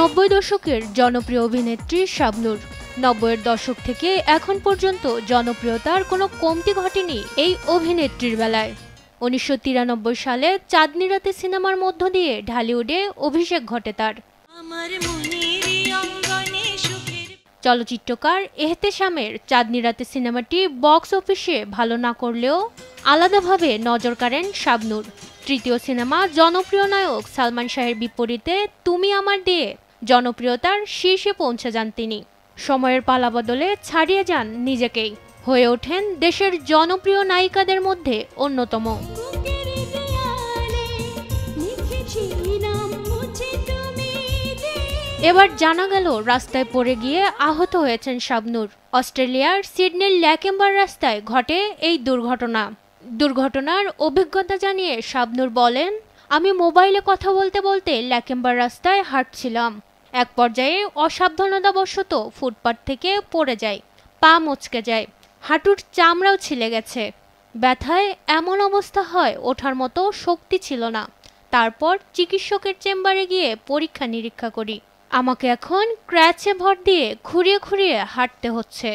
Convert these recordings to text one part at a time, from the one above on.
90 দশকের জনপ্রিয় অভিনেত্রী শাবনূর। 90-এর দশক থেকে এখন পর্যন্ত জনপ্রিয়তার কোনো কমতি ঘটেনি এই অভিনেত্রীর বেলায়। 1993 সালে চাঁদনি রাতে সিনেমার মধ্য দিয়ে ঢালিউডে অভিষেক ঘটে তার। চলচ্চিত্রকার এহতেশামের চাঁদনি রাতে সিনেমাটি বক্স অফিসে ভালো না করলেও আলাদাভাবে নজর কাড়েন শাবনূর। তৃতীয় সিনেমা জনপ্রিয় নায়ক সালমান শাহের বিপরীতে তুমি আমার দিয়ে জনপ্রিয়তার শীর্ষে পৌঁছে যান তিনি। সময়ের পালাবদলে ছাড়িয়ে যান নিজেকেই, হয়ে ওঠেন দেশের জনপ্রিয় নায়িকাদের মধ্যে অন্যতম। এবার জানা গেল রাস্তায় পড়ে গিয়ে আহত হয়েছেন শাবনূর। অস্ট্রেলিয়ার সিডনির ল্যাকেম্বার রাস্তায় ঘটে এই দুর্ঘটনার অভিজ্ঞতা জানিয়ে শাবনূর বলেন, আমি মোবাইলে কথা বলতে বলতে ল্যাকেম্বার রাস্তায় হাঁটছিলাম। এক পর্যায়ে অসাবধানতাবশত ফুটপাত থেকে পড়ে যায়, পা মচকে যায়, হাঁটুর চামড়াও ছিলে গেছে। ব্যথায় এমন অবস্থা হয় ওঠার মতো শক্তি ছিল না। তারপর চিকিৎসকের চেম্বারে গিয়ে পরীক্ষা নিরীক্ষা করি। আমাকে এখন ক্র্যাচে ভর দিয়ে খুঁড়িয়ে খুঁড়িয়ে হাঁটতে হচ্ছে।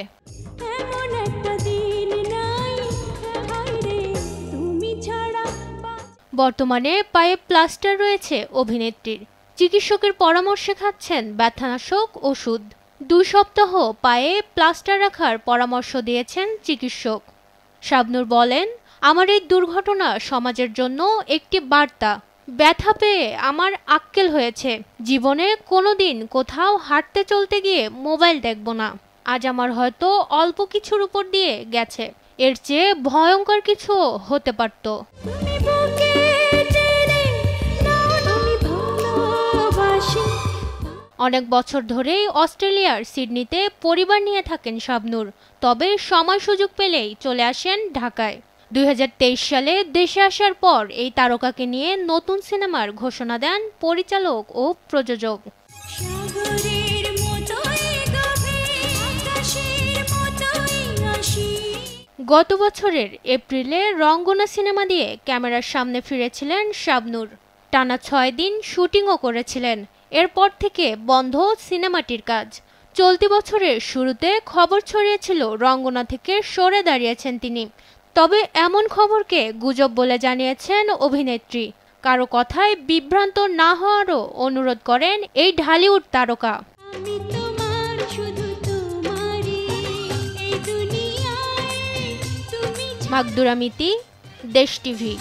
বর্তমানে পায়ে প্লাস্টার রয়েছে অভিনেত্রীর। চিকিৎসকের পরামর্শে খাচ্ছেন ব্যথানাশক ওষুধ। 2 সপ্তাহ পায়ে প্লাস্টার রাখার পরামর্শ দিয়েছেন চিকিৎসক। শাবনূর বলেন, আমার এই দুর্ঘটনা সমাজের জন্য একটি বার্তা। ব্যথা পেয়ে আমার আক্কেল হয়েছে। জীবনে কোনোদিন কোথাও হাঁটতে চলতে গিয়ে মোবাইল দেখব না। আজ আমার হয়তো অল্প কিছুর উপর দিয়ে গেছে, এর চেয়ে ভয়ঙ্কর কিছু হতে পারত। অনেক বছর ধরেই অস্ট্রেলিয়ার সিডনিতে পরিবার নিয়ে থাকেন শাবনূর, তবে সময় সুযোগ পেলেই চলে আসেন ঢাকায়। 2023 সালে দেশে আসার পর এই তারকাকে নিয়ে নতুন সিনেমার ঘোষণা দেন পরিচালক ও প্রযোজক। গত বছরের এপ্রিলে রঙ্গনা সিনেমা দিয়ে ক্যামেরার সামনে ফিরেছিলেন শাবনূর। টানা 6 দিন শুটিংও করেছিলেন। এরপর থেকে বন্ধ সিনেমাটির কাজ। চলতি বছরের শুরুতে খবর ছড়িয়েছিল রঙ্গনা থেকে সরে দাঁড়িয়েছেন তিনি। তবে এমন খবরকে গুজব বলে জানিয়েছেন অভিনেত্রী। কারো কথায় বিভ্রান্ত না হওয়ারও অনুরোধ করেন এই ঢালিউড তারকা। মাকদুরা মিতি, দেশ টিভি।